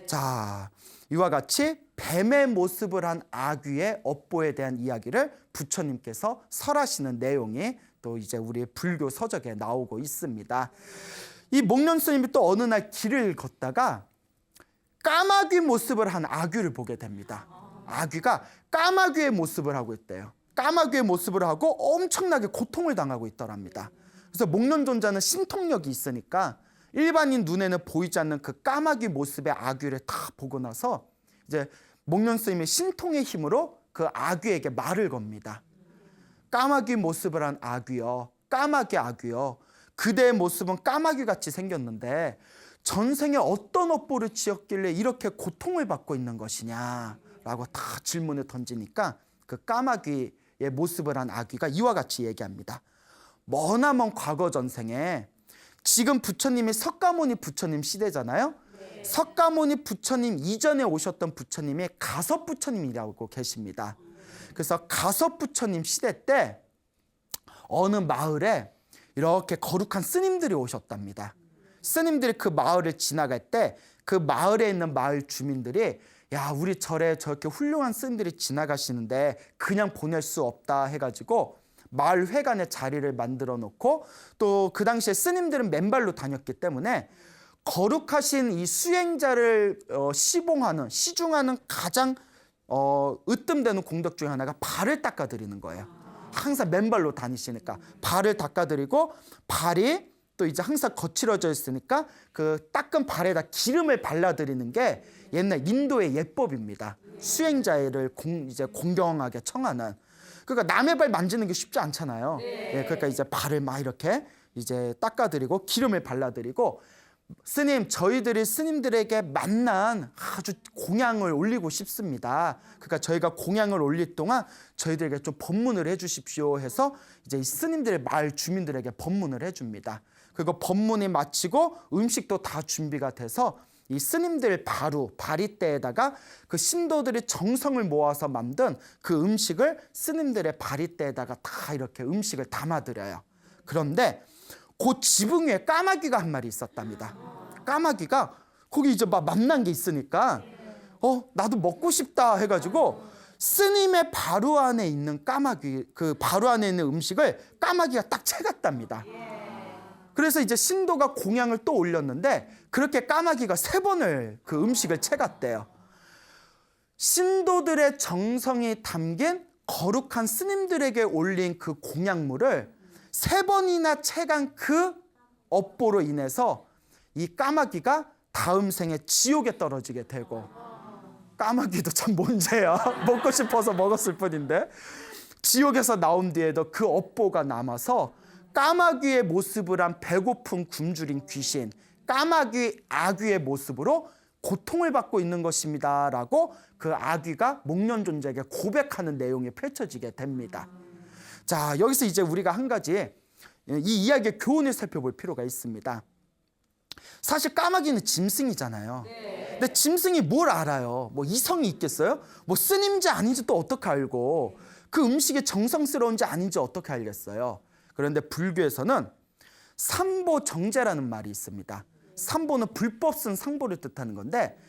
자, 이와 같이 뱀의 모습을 한 아귀의 업보에 대한 이야기를 부처님께서 설하시는 내용이 또 이제 우리 불교 서적에 나오고 있습니다. 이 목련 스님이 또 어느 날 길을 걷다가 까마귀 모습을 한 아귀를 보게 됩니다. 아귀가 까마귀의 모습을 하고 있대요. 까마귀의 모습을 하고 엄청나게 고통을 당하고 있더랍니다. 그래서 목련존자는 신통력이 있으니까 일반인 눈에는 보이지 않는 그 까마귀 모습의 아귀를 다 보고 나서 이제 목련 스님의 신통의 힘으로 그 아귀에게 말을 겁니다. 까마귀 모습을 한 아귀여, 까마귀 아귀여, 그대의 모습은 까마귀같이 생겼는데 전생에 어떤 업보를 지었길래 이렇게 고통을 받고 있는 것이냐라고 다 질문을 던지니까 그 까마귀의 모습을 한 아귀가 이와 같이 얘기합니다. 머나먼 과거 전생에, 지금 부처님이 석가모니 부처님 시대잖아요. 네. 석가모니 부처님 이전에 오셨던 부처님이 가섭 부처님이라고 계십니다. 그래서 가섭 부처님 시대 때 어느 마을에 이렇게 거룩한 스님들이 오셨답니다. 스님들이 그 마을을 지나갈 때 그 마을에 있는 마을 주민들이 야, 우리 절에 저렇게 훌륭한 스님들이 지나가시는데 그냥 보낼 수 없다 해가지고 마을 회관에 자리를 만들어 놓고 또 그 당시에 스님들은 맨발로 다녔기 때문에 거룩하신 이 수행자를 시중하는 가장 으뜸되는 공덕 중에 하나가 발을 닦아드리는 거예요. 항상 맨발로 다니시니까 발을 닦아드리고 발이 또 이제 항상 거칠어져 있으니까 그 닦은 발에다 기름을 발라드리는 게 옛날 인도의 예법입니다. 수행자를 이제 공경하게 청하는. 그러니까 남의 발 만지는 게 쉽지 않잖아요. 예, 그러니까 이제 발을 막 이렇게 이제 닦아드리고 기름을 발라드리고 스님, 저희들이 스님들에게 만난 아주 공양을 올리고 싶습니다. 그러니까 저희가 공양을 올릴 동안 저희들에게 좀 법문을 해주십시오 해서 이제 이 스님들의 마을 주민들에게 법문을 해줍니다. 그리고 법문이 마치고 음식도 다 준비가 돼서 이 스님들 바리떼에다가 그 신도들이 정성을 모아서 만든 그 음식을 스님들의 바리떼에다가 다 이렇게 음식을 담아드려요. 그런데 그 지붕 위에 까마귀가 한 마리 있었답니다. 까마귀가 거기 이제 막 만난 게 있으니까 나도 먹고 싶다 해가지고 스님의 바로 안에 있는 까마귀, 그 바로 안에 있는 음식을 까마귀가 딱 채갔답니다. 그래서 이제 신도가 공양을 또 올렸는데 그렇게 까마귀가 3번을 그 음식을 채갔대요. 신도들의 정성이 담긴 거룩한 스님들에게 올린 그 공양물을 3번이나 채간 그 업보로 인해서 이 까마귀가 다음 생에 지옥에 떨어지게 되고, 까마귀도 참 문제야. 먹고 싶어서 먹었을 뿐인데 지옥에서 나온 뒤에도 그 업보가 남아서 까마귀의 모습을 한 배고픈 굶주린 귀신, 까마귀 아귀의 모습으로 고통을 받고 있는 것입니다 라고 그 아귀가 목련존자에게 고백하는 내용이 펼쳐지게 됩니다. 자, 여기서 이제 우리가 한 가지 이 이야기의 교훈을 살펴볼 필요가 있습니다. 사실 까마귀는 짐승이잖아요. 근데 짐승이 뭘 알아요? 뭐 이성이 있겠어요? 뭐 스님인지 아닌지 또 어떻게 알고, 그 음식이 정성스러운지 아닌지 어떻게 알겠어요? 그런데 불교에서는 삼보정제라는 말이 있습니다. 삼보는 불법 쓴 상보를 뜻하는 건데,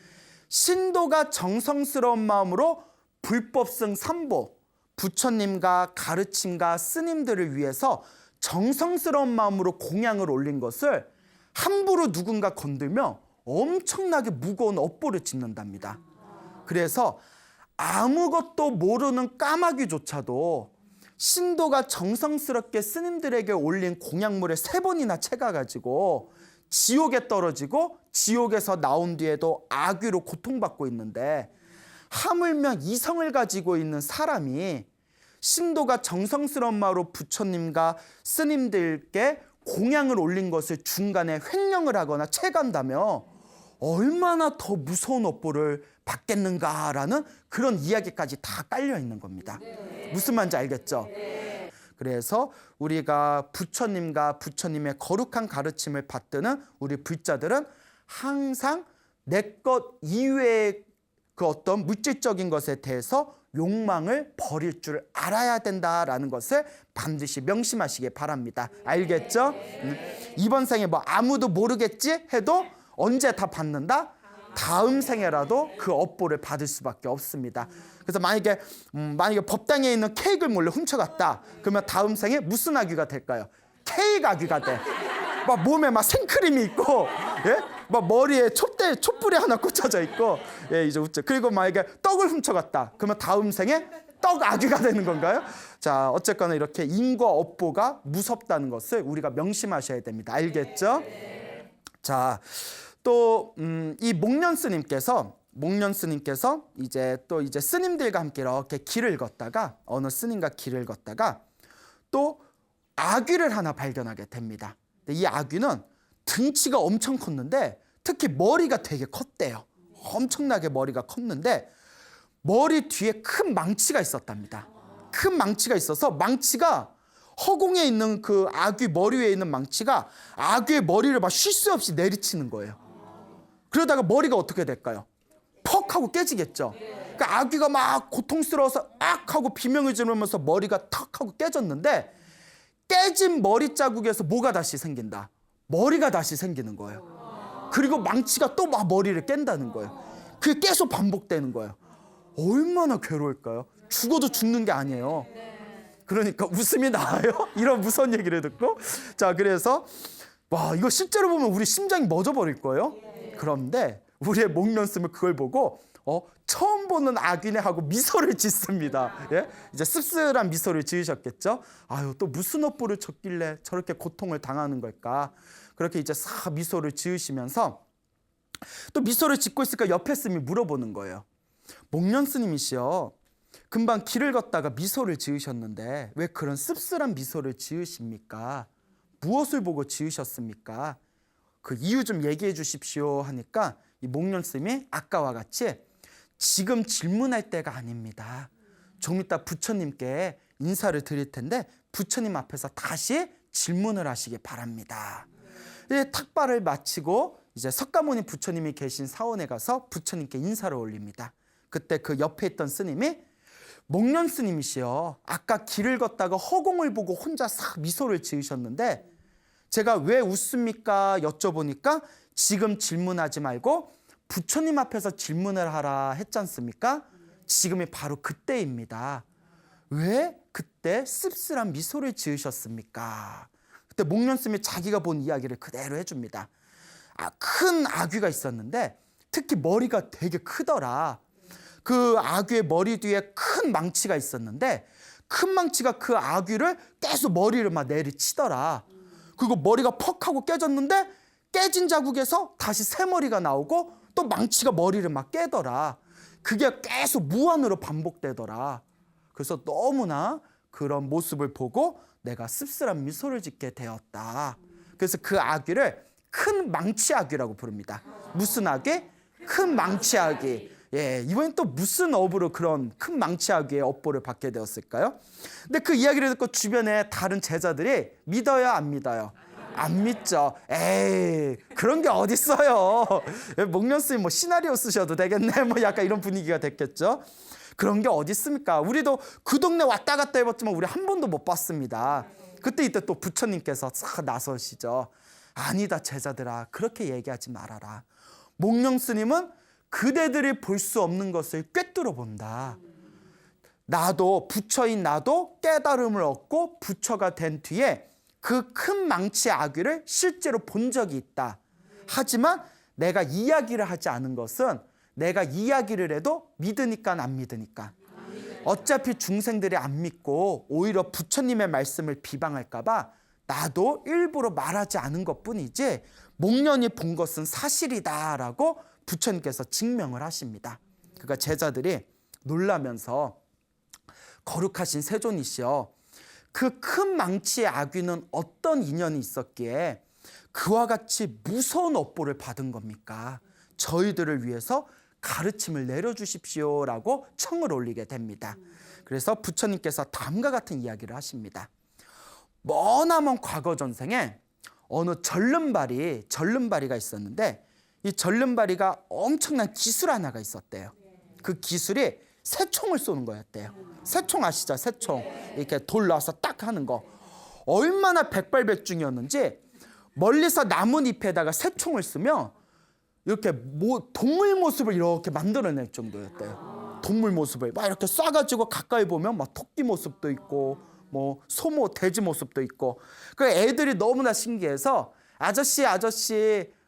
신도가 정성스러운 마음으로 불법 쓴 삼보, 부처님과 가르침과 스님들을 위해서 정성스러운 마음으로 공양을 올린 것을 함부로 누군가 건들면 엄청나게 무거운 업보를 짓는답니다. 그래서 아무것도 모르는 까마귀조차도 신도가 정성스럽게 스님들에게 올린 공양물을 3번이나 채가가지고 지옥에 떨어지고 지옥에서 나온 뒤에도 아귀로 고통받고 있는데, 하물며 이성을 가지고 있는 사람이 신도가 정성스러운 마음으로 부처님과 스님들께 공양을 올린 것을 중간에 횡령을 하거나 채간다며 얼마나 더 무서운 업보를 받겠는가라는 그런 이야기까지 다 깔려 있는 겁니다. 무슨 말인지 알겠죠? 그래서 우리가 부처님과 부처님의 거룩한 가르침을 받드는 우리 불자들은 항상 내 것 이외의 그 어떤 물질적인 것에 대해서 욕망을 버릴 줄 알아야 된다라는 것을 반드시 명심하시기 바랍니다. 알겠죠? 이번 생에 뭐 아무도 모르겠지 해도 언제 다 받는다? 다음 생에라도 그 업보를 받을 수밖에 없습니다. 그래서 만약에 법당에 있는 케이크를 몰래 훔쳐갔다. 그러면 다음 생에 무슨 아귀가 될까요? 케이크 아귀가 돼. 막 몸에 막 생크림이 있고, 예? 막 머리에 촛불이 하나 꽂혀져 있고, 예, 이제 웃죠. 그리고 만약에 떡을 훔쳐갔다. 그러면 다음 생에 떡 아귀가 되는 건가요? 자, 어쨌거나 이렇게 인과 업보가 무섭다는 것을 우리가 명심하셔야 됩니다. 알겠죠? 자, 또 이 목련 스님께서 이제 스님들과 함께 이렇게 길을 걷다가 어느 스님과 길을 걷다가 또 아귀를 하나 발견하게 됩니다. 이 아귀는 등치가 엄청 컸는데 특히 머리가 되게 컸대요. 엄청나게 머리가 컸는데 머리 뒤에 큰 망치가 있었답니다. 큰 망치가 있어서 망치가 허공에 있는 그 아귀 머리 위에 있는 망치가 아귀의 머리를 막 쉴 새 없이 내리치는 거예요. 그러다가 머리가 어떻게 될까요? 퍽 하고 깨지겠죠. 그러니까 아귀가 막 고통스러워서 악 하고 비명을 지르면서 머리가 턱 하고 깨졌는데 깨진 머리 자국에서 뭐가 다시 생긴다? 머리가 다시 생기는 거예요. 그리고 망치가 또 막 머리를 깬다는 거예요. 그게 계속 반복되는 거예요. 얼마나 괴로울까요? 죽어도 죽는 게 아니에요. 그러니까 웃음이 나와요. 이런 무서운 얘기를 듣고. 자, 그래서 와, 이거 실제로 보면 우리 심장이 멎어버릴 거예요. 그런데 우리의 목련스님은 그걸 보고 처음 보는 아귀네 하고 미소를 짓습니다. 예? 이제 씁쓸한 미소를 지으셨겠죠. 아유, 또 무슨 업보를 줬길래 저렇게 고통을 당하는 걸까. 그렇게 이제 싹 미소를 지으시면서 또 미소를 짓고 있으니까 옆에 스님이 물어보는 거예요. 목련스님이시여, 금방 길을 걷다가 미소를 지으셨는데 왜 그런 씁쓸한 미소를 지으십니까? 무엇을 보고 지으셨습니까? 그 이유 좀 얘기해 주십시오 하니까 이 목련스님이 아까와 같이 지금 질문할 때가 아닙니다. 좀 이따 부처님께 인사를 드릴 텐데 부처님 앞에서 다시 질문을 하시기 바랍니다. 탁발을 마치고 이제 석가모니 부처님이 계신 사원에 가서 부처님께 인사를 올립니다. 그때 그 옆에 있던 스님이 목련 스님이시여, 아까 길을 걷다가 허공을 보고 혼자 싹 미소를 지으셨는데 제가 왜 웃습니까? 여쭤보니까 지금 질문하지 말고 부처님 앞에서 질문을 하라 했지 않습니까? 지금이 바로 그때입니다. 왜 그때 씁쓸한 미소를 지으셨습니까? 그때 목련 스님이 자기가 본 이야기를 그대로 해줍니다. 큰 아귀가 있었는데 특히 머리가 되게 크더라. 그 아귀의 머리 뒤에 큰 망치가 있었는데 큰 망치가 그 아귀를 계속 머리를 막 내리치더라. 그리고 머리가 퍽 하고 깨졌는데 깨진 자국에서 다시 새 머리가 나오고 또 망치가 머리를 막 깨더라. 그게 계속 무한으로 반복되더라. 그래서 너무나 그런 모습을 보고 내가 씁쓸한 미소를 짓게 되었다. 그래서 그 아귀를 큰 망치 아귀라고 부릅니다. 무슨 아귀? 큰 망치 아귀. 예, 이번엔 또 무슨 업으로 그런 큰 망치 아귀의 업보를 받게 되었을까요? 근데 그 이야기를 듣고 주변에 다른 제자들이 믿어요, 안 믿어요? 안 믿죠. 에이, 그런 게 어딨어요. 목련 스님 뭐 시나리오 쓰셔도 되겠네. 뭐 약간 이런 분위기가 됐겠죠. 그런 게 어디 있습니까? 우리도 그 동네 왔다 갔다 해봤지만 우리 한 번도 못 봤습니다. 그때 이때 또 부처님께서 싹 나서시죠. 아니다 제자들아, 그렇게 얘기하지 말아라. 목련 스님은 그대들이 볼 수 없는 것을 꿰뚫어 본다. 나도 부처인 나도 깨달음을 얻고 부처가 된 뒤에 그 큰 망치 아귀를 실제로 본 적이 있다. 하지만 내가 이야기를 하지 않은 것은 내가 이야기를 해도 믿으니까 안 믿으니까. 어차피 중생들이 안 믿고 오히려 부처님의 말씀을 비방할까 봐 나도 일부러 말하지 않은 것뿐이지 목련이 본 것은 사실이다라고 부처님께서 증명을 하십니다. 그러니까 제자들이 놀라면서 거룩하신 세존이시여, 그 큰 망치의 아귀는 어떤 인연이 있었기에 그와 같이 무서운 업보를 받은 겁니까? 저희들을 위해서 가르침을 내려주십시오라고 청을 올리게 됩니다. 그래서 부처님께서 다음과 같은 이야기를 하십니다. 머나먼 과거 전생에 어느 절름발이가 있었는데 이 절름발이가 엄청난 기술 하나가 있었대요. 그 기술이 새총을 쏘는 거였대요. 새총 아시죠? 새총. 이렇게 돌 놔서 딱 하는 거. 얼마나 백발백중이었는지 멀리서 나뭇잎에다가 새총을 쓰면 이렇게 동물 모습을 이렇게 만들어낼 정도였대요. 동물 모습을 막 이렇게 쏴가지고 가까이 보면 막 토끼 모습도 있고 뭐 소모 돼지 모습도 있고. 그 애들이 너무나 신기해서 아저씨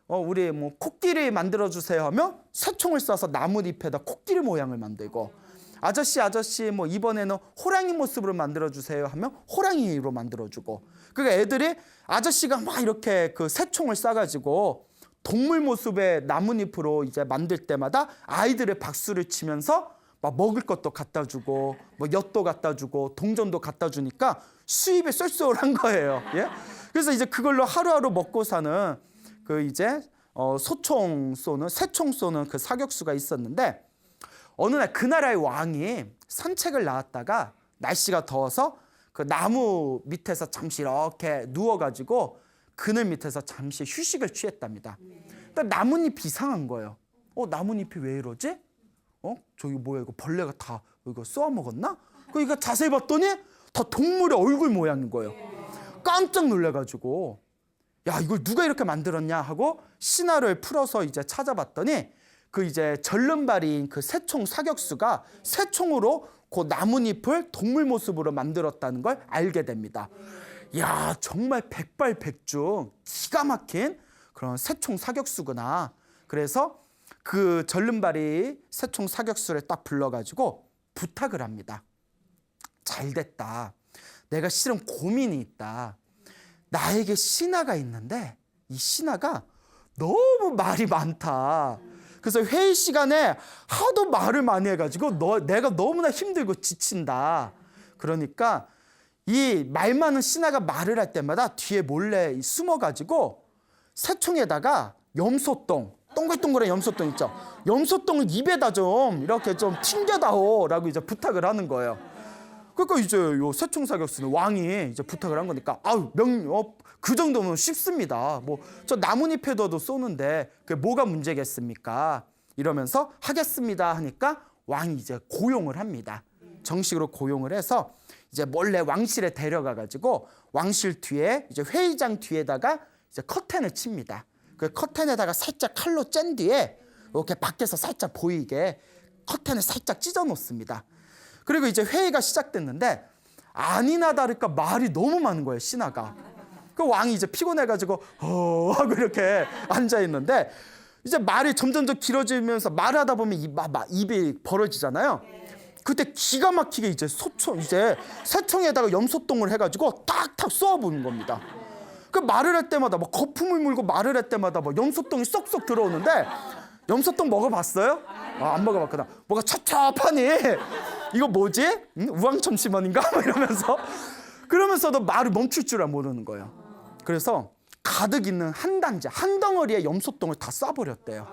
우리 뭐 코끼리 만들어 주세요 하면 새총을 쏴서 나뭇잎에다 코끼리 모양을 만들고, 아저씨 뭐 이번에는 호랑이 모습으로 만들어 주세요 하면 호랑이로 만들어 주고. 그러니까 애들이 아저씨가 막 이렇게 그 새총을 쏴가지고 동물 모습의 나뭇잎으로 이제 만들 때마다 아이들의 박수를 치면서 막 먹을 것도 갖다 주고 뭐 엿도 갖다 주고 동전도 갖다 주니까 수입이 쏠쏠한 거예요. 예? 그래서 이제 그걸로 하루하루 먹고 사는 그 이제 새총 쏘는 그 사격수가 있었는데, 어느 날 그 나라의 왕이 산책을 나왔다가 날씨가 더워서 그 나무 밑에서 잠시 이렇게 누워가지고 그늘 밑에서 잠시 휴식을 취했답니다. 근데 나뭇잎이 이상한 거예요. 나뭇잎이 왜 이러지? 저기 뭐야, 이거 벌레가 다 이거 쏘아 먹었나? 그러니까 자세히 봤더니 다 동물의 얼굴 모양인 거예요. 깜짝 놀래가지고 야, 이걸 누가 이렇게 만들었냐 하고 신화를 풀어서 이제 찾아봤더니 그 이제 절름발이인 그 새총 사격수가 새총으로 그 나뭇잎을 동물 모습으로 만들었다는 걸 알게 됩니다. 야, 정말 백발백중 기가 막힌 그런 새총 사격수구나. 그래서 그 절름발이 새총 사격수를 딱 불러가지고 부탁을 합니다. 잘 됐다. 내가 실은 고민이 있다. 나에게 신하가 있는데 이 신하가 너무 말이 많다. 그래서 회의 시간에 하도 말을 많이 해가지고 내가 너무나 힘들고 지친다. 그러니까 이 말 많은 신하가 말을 할 때마다 뒤에 몰래 숨어가지고 새총에다가 염소똥, 동글동글한 염소똥 있죠. 염소똥을 입에다 좀 이렇게 좀 튕겨다오라고 이제 부탁을 하는 거예요. 그러니까 이제 요 새총 사격수는 왕이 이제 부탁을 한 거니까 그 정도면 쉽습니다. 뭐 저 나뭇잎에도 쏘는데 그게 뭐가 문제겠습니까? 이러면서 하겠습니다 하니까 왕이 이제 고용을 합니다. 정식으로 고용을 해서 이제 몰래 왕실에 데려가 가지고 왕실 뒤에 이제 회의장 뒤에다가 이제 커튼을 칩니다. 그 커튼에다가 살짝 칼로 짠 뒤에 이렇게 밖에서 살짝 보이게 커튼을 살짝 찢어 놓습니다. 그리고 이제 회의가 시작됐는데 아니나 다를까 말이 너무 많은 거예요, 신하가. 그 왕이 이제 피곤해가지고 하고 이렇게 앉아 있는데 이제 말이 점점 더 길어지면서 말하다 보면 입이 벌어지잖아요. 그때 기가 막히게 이제 새총에다가 염소똥을 해가지고 탁탁 쏘아부는 겁니다. 그 말을 할 때마다 막 거품을 물고 말을 할 때마다 막 염소똥이 쏙쏙 들어오는데, 염소똥 먹어봤어요? 안 먹어봤구나. 뭐가 찹찹하니 이거 뭐지? 우황첨심원인가? 이러면서 그러면서도 말을 멈출 줄 모르는 거예요. 그래서 가득 있는 한 덩어리의 염소똥을 다 쏴버렸대요.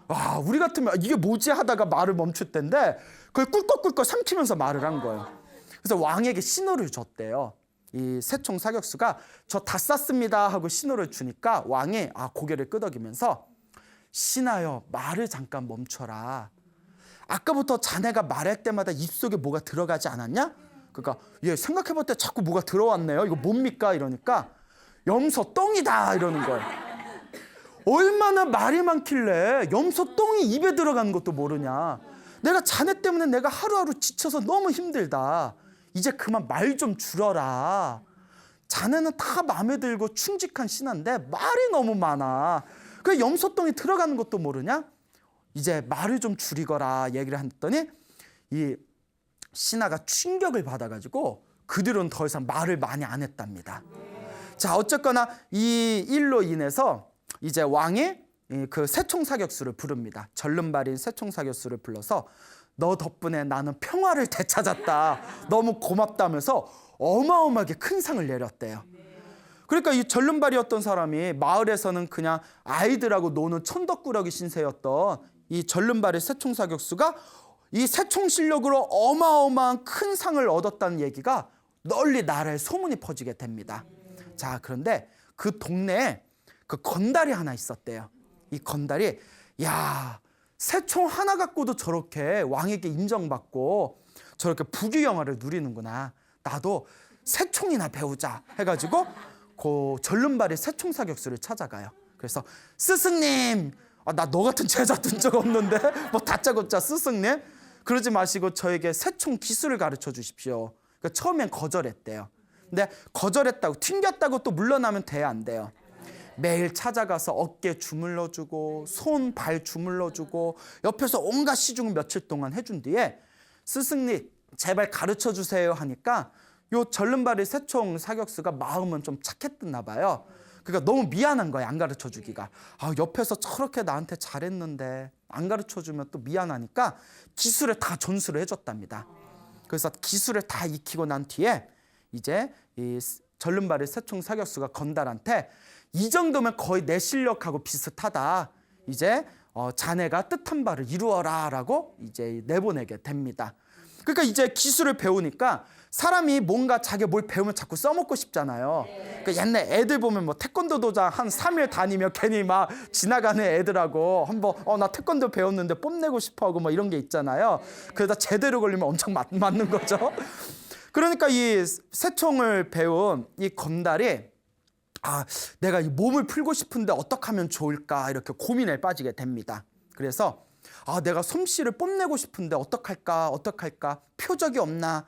와, 우리 같으면 이게 뭐지 하다가 말을 멈출 텐데 그걸 꿀꺽꿀꺽 삼키면서 말을 한 거예요. 그래서 왕에게 신호를 줬대요. 이 새총 사격수가 저 다 쐈습니다 하고 신호를 주니까 왕이 고개를 끄덕이면서 신하여, 말을 잠깐 멈춰라. 아까부터 자네가 말할 때마다 입속에 뭐가 들어가지 않았냐? 그러니까 생각해볼 때 자꾸 뭐가 들어왔네요. 이거 뭡니까? 이러니까 염소똥이다 이러는 거예요. 얼마나 말이 많길래 염소똥이 입에 들어가는 것도 모르냐. 내가 자네 때문에 내가 하루하루 지쳐서 너무 힘들다. 이제 그만 말 좀 줄여라. 자네는 다 마음에 들고 충직한 신하인데 말이 너무 많아. 그 염소똥이 들어가는 것도 모르냐? 이제 말을 좀 줄이거라 얘기를 했더니 이 신하가 충격을 받아가지고 그 뒤로는 더 이상 말을 많이 안 했답니다. 자, 어쨌거나 이 일로 인해서 이제 왕이 그 새총 사격수를 부릅니다. 절름발인 새총 사격수를 불러서 너 덕분에 나는 평화를 되찾았다. 너무 고맙다면서 어마어마하게 큰 상을 내렸대요. 그러니까 이 절름발이었던 사람이 마을에서는 그냥 아이들하고 노는 천덕꾸러기 신세였던 이 절름발의 새총 사격수가 이 새총 실력으로 어마어마한 큰 상을 얻었다는 얘기가 널리 나라에 소문이 퍼지게 됩니다. 자, 그런데 그 동네에 그 건달이 하나 있었대요. 이 건달이 새총 하나 갖고도 저렇게 왕에게 인정받고 저렇게 부귀영화를 누리는구나. 나도 새총이나 배우자 해가지고 그 절름발의 새총 사격수를 찾아가요. 그래서 스승님, 나 너 같은 제자 둔 적 없는데 뭐 다짜고짜 스승님 그러지 마시고 저에게 새총 기술을 가르쳐 주십시오. 그러니까 처음엔 거절했대요. 근데 거절했다고 튕겼다고 또 물러나면 돼야 안 돼요. 매일 찾아가서 어깨 주물러주고 손, 발 주물러주고 옆에서 온갖 시중을 며칠 동안 해준 뒤에 스승님 제발 가르쳐 주세요 하니까 요 절름발이 새총 사격수가 마음은 좀 착했나 봐요. 그러니까 너무 미안한 거야, 안 가르쳐 주기가. 옆에서 저렇게 나한테 잘했는데 안 가르쳐 주면 또 미안하니까 기술을 다 전수를 해줬답니다. 그래서 기술을 다 익히고 난 뒤에 이제 이 절름발이 새총 사격수가 건달한테 이 정도면 거의 내 실력하고 비슷하다. 이제 자네가 뜻한 바를 이루어라 라고 이제 내보내게 됩니다. 그러니까 이제 기술을 배우니까 사람이 뭔가 자기가 뭘 배우면 자꾸 써먹고 싶잖아요. 그러니까 옛날 애들 보면 뭐 태권도 도장 한 3일 다니면 괜히 막 지나가는 애들하고 한번 나 태권도 배웠는데 뽐내고 싶어하고 뭐 이런 게 있잖아요. 그러다 제대로 걸리면 엄청 맞는 거죠. 그러니까 이 새총을 배운 이 건달이 내가 이 몸을 풀고 싶은데 어떻게 하면 좋을까 이렇게 고민에 빠지게 됩니다. 그래서 내가 솜씨를 뽐내고 싶은데 어떡할까 표적이 없나.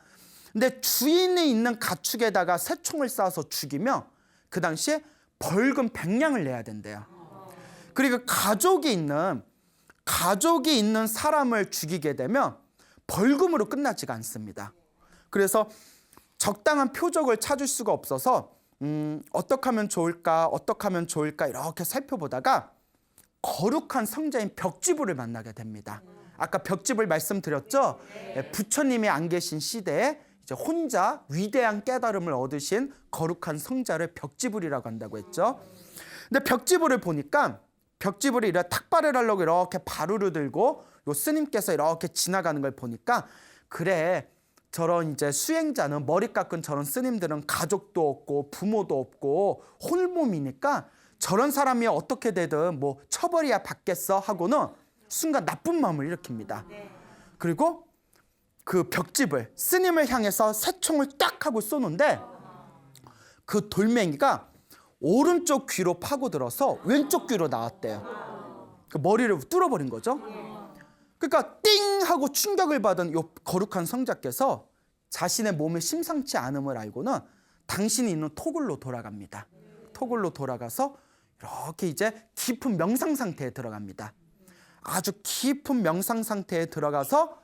근데 주인이 있는 가축에다가 새총을 쏴서 죽이면 그 당시에 벌금 100냥을 내야 된대요. 그리고 가족이 있는 사람을 죽이게 되면 벌금으로 끝나지가 않습니다. 그래서 적당한 표적을 찾을 수가 없어서 어떻게 하면 좋을까 이렇게 살펴보다가 거룩한 성자인 벽지부를 만나게 됩니다. 아까 벽지부를 말씀드렸죠? 부처님이 안 계신 시대에 이제 혼자 위대한 깨달음을 얻으신 거룩한 성자를 벽지불이라고 한다고 했죠. 근데 벽지불을 보니까 벽지불이 이렇게 탁발을 하려고 이렇게 바루를 들고 요 스님께서 이렇게 지나가는 걸 보니까 그래 저런 이제 수행자는 머리 깎은 저런 스님들은 가족도 없고 부모도 없고 홀몸이니까 저런 사람이 어떻게 되든 뭐 처벌이야 받겠어 하고는 순간 나쁜 마음을 일으킵니다. 그리고 그 벽집을 스님을 향해서 새총을 딱 하고 쏘는데 그 돌멩이가 오른쪽 귀로 파고들어서 왼쪽 귀로 나왔대요. 그 머리를 뚫어버린 거죠. 그러니까 띵 하고 충격을 받은 이 거룩한 성자께서 자신의 몸에 심상치 않음을 알고는 당신이 있는 토굴로 돌아갑니다. 토굴로 돌아가서 이렇게 이제 깊은 명상 상태에 들어갑니다. 아주 깊은 명상 상태에 들어가서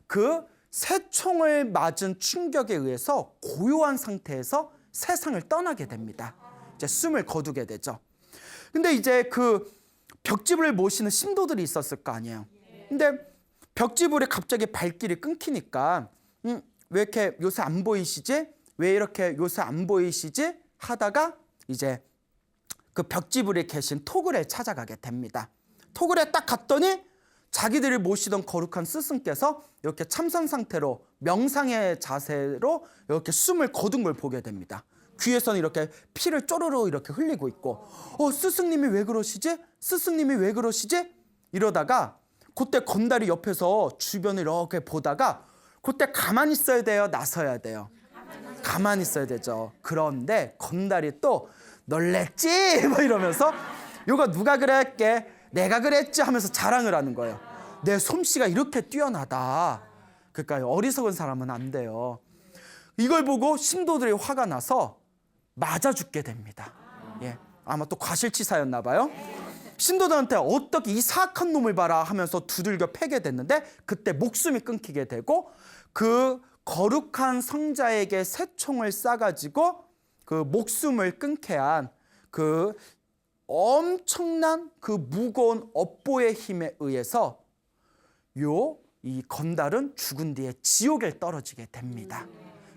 그 새총을 맞은 충격에 의해서 고요한 상태에서 세상을 떠나게 됩니다. 이제 숨을 거두게 되죠. 근데 이제 그 벽지불을 모시는 신도들이 있었을 거 아니에요. 근데 벽지불이 갑자기 발길이 끊기니까 왜 이렇게 요새 안 보이시지? 왜 이렇게 요새 안 보이시지? 하다가 이제 그 벽지불에 계신 토굴에 찾아가게 됩니다. 토굴에 딱 갔더니 자기들이 모시던 거룩한 스승께서 이렇게 참선 상태로 명상의 자세로 이렇게 숨을 거둔 걸 보게 됩니다. 귀에서는 이렇게 피를 쪼르르 이렇게 흘리고 있고 스승님이 왜 그러시지? 스승님이 왜 그러시지? 이러다가 그때 건달이 옆에서 주변을 이렇게 보다가 그때 가만히 있어야 돼요? 나서야 돼요? 가만히 있어야 되죠. 그런데 건달이 또 놀랬지? 뭐 이러면서 요거 누가 그랬게? 내가 그랬지? 하면서 자랑을 하는 거예요. 내 솜씨가 이렇게 뛰어나다. 그러니까 어리석은 사람은 안 돼요. 이걸 보고 신도들이 화가 나서 맞아 죽게 됩니다. 아마 또 과실치사였나 봐요. 신도들한테 어떻게 이 사악한 놈을 봐라 하면서 두들겨 패게 됐는데 그때 목숨이 끊기게 되고 그 거룩한 성자에게 새총을 쏴가지고 그 목숨을 끊게 한 그 엄청난 그 무거운 업보의 힘에 의해서 이 건달은 죽은 뒤에 지옥에 떨어지게 됩니다.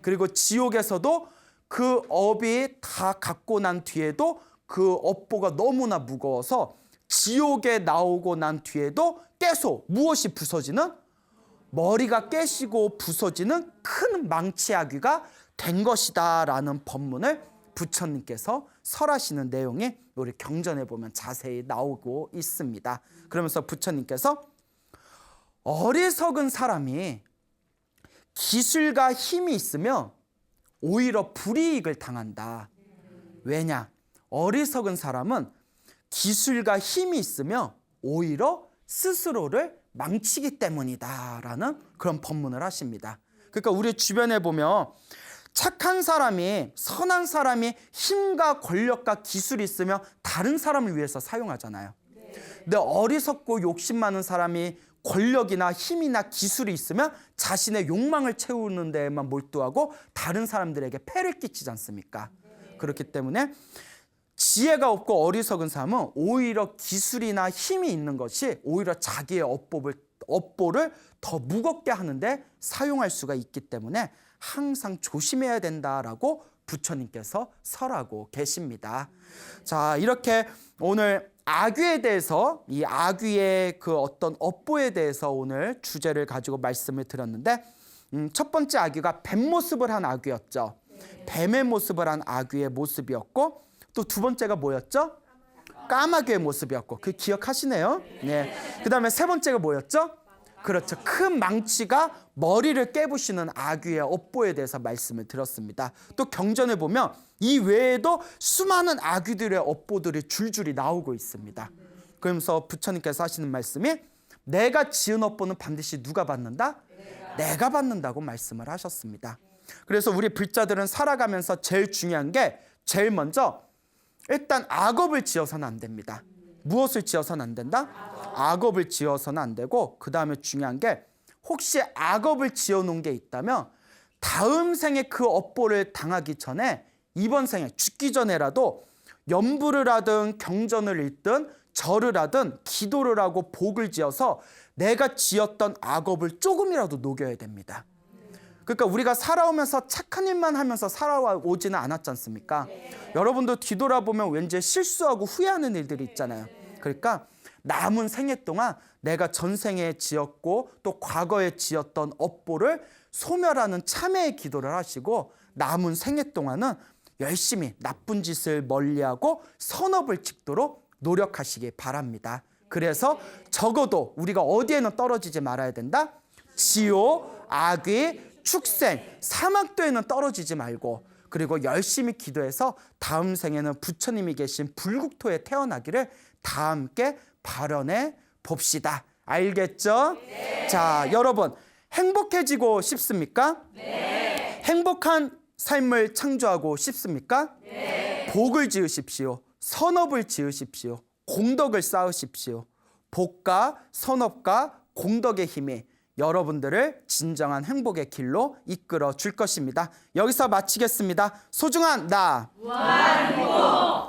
그리고 지옥에서도 그 업이 다 갖고 난 뒤에도 그 업보가 너무나 무거워서 지옥에 나오고 난 뒤에도 계속 무엇이 부서지는? 머리가 깨시고 부서지는 큰 망치아귀가 된 것이다 라는 법문을 부처님께서 설하시는 내용이 우리 경전에 보면 자세히 나오고 있습니다. 그러면서 부처님께서 어리석은 사람이 기술과 힘이 있으면 오히려 불이익을 당한다. 왜냐? 어리석은 사람은 기술과 힘이 있으면 오히려 스스로를 망치기 때문이다라는 그런 법문을 하십니다. 그러니까 우리 주변에 보면 착한 사람이, 선한 사람이 힘과 권력과 기술이 있으면 다른 사람을 위해서 사용하잖아요. 근데 어리석고 욕심 많은 사람이 권력이나 힘이나 기술이 있으면 자신의 욕망을 채우는 데에만 몰두하고 다른 사람들에게 폐를 끼치지 않습니까? 그렇기 때문에 지혜가 없고 어리석은 사람은 오히려 기술이나 힘이 있는 것이 오히려 자기의 업보를 더 무겁게 하는데 사용할 수가 있기 때문에 항상 조심해야 된다라고 부처님께서 설하고 계십니다. 자, 이렇게 오늘 아귀에 대해서, 이 아귀의 그 어떤 업보에 대해서 오늘 주제를 가지고 말씀을 드렸는데, 첫 번째 아귀가 뱀 모습을 한 아귀였죠. 뱀의 모습을 한 아귀의 모습이었고, 또 두 번째가 뭐였죠? 까마귀의 모습이었고, 그 기억하시네요. 네. 그 다음에 세 번째가 뭐였죠? 그렇죠. 큰 망치가 머리를 깨부시는 아귀의 업보에 대해서 말씀을 드렸습니다. 또 경전에 보면 이 외에도 수많은 아귀들의 업보들이 줄줄이 나오고 있습니다. 그러면서 부처님께서 하시는 말씀이 내가 지은 업보는 반드시 누가 받는다? 내가 받는다고 말씀을 하셨습니다. 그래서 우리 불자들은 살아가면서 제일 중요한 게 제일 먼저 일단 악업을 지어서는 안 됩니다. 무엇을 지어서는 안 된다? 악업을 지어서는 안 되고, 그 다음에 중요한 게 혹시 악업을 지어놓은 게 있다면 다음 생에 그 업보를 당하기 전에 이번 생에 죽기 전에라도 연부를 하든 경전을 읽든 절을 하든 기도를 하고 복을 지어서 내가 지었던 악업을 조금이라도 녹여야 됩니다. 그러니까 우리가 살아오면서 착한 일만 하면서 살아오지는 않았지 않습니까? 여러분도 뒤돌아보면 왠지 실수하고 후회하는 일들이 있잖아요. 그러니까 남은 생애 동안 내가 전생에 지었고 또 과거에 지었던 업보를 소멸하는 참회의 기도를 하시고 남은 생애 동안은 열심히 나쁜 짓을 멀리하고 선업을 짓도록 노력하시기 바랍니다. 그래서 적어도 우리가 어디에는 떨어지지 말아야 된다? 지옥, 악귀, 축생, 사막도에는 떨어지지 말고, 그리고 열심히 기도해서 다음 생에는 부처님이 계신 불국토에 태어나기를 다 함께 발언해 봅시다. 알겠죠? 네. 자, 여러분 행복해지고 싶습니까? 네. 행복한 삶을 창조하고 싶습니까? 네. 복을 지으십시오. 선업을 지으십시오. 공덕을 쌓으십시오. 복과 선업과 공덕의 힘이 여러분들을 진정한 행복의 길로 이끌어 줄 것입니다. 여기서 마치겠습니다. 소중한 나 무한행복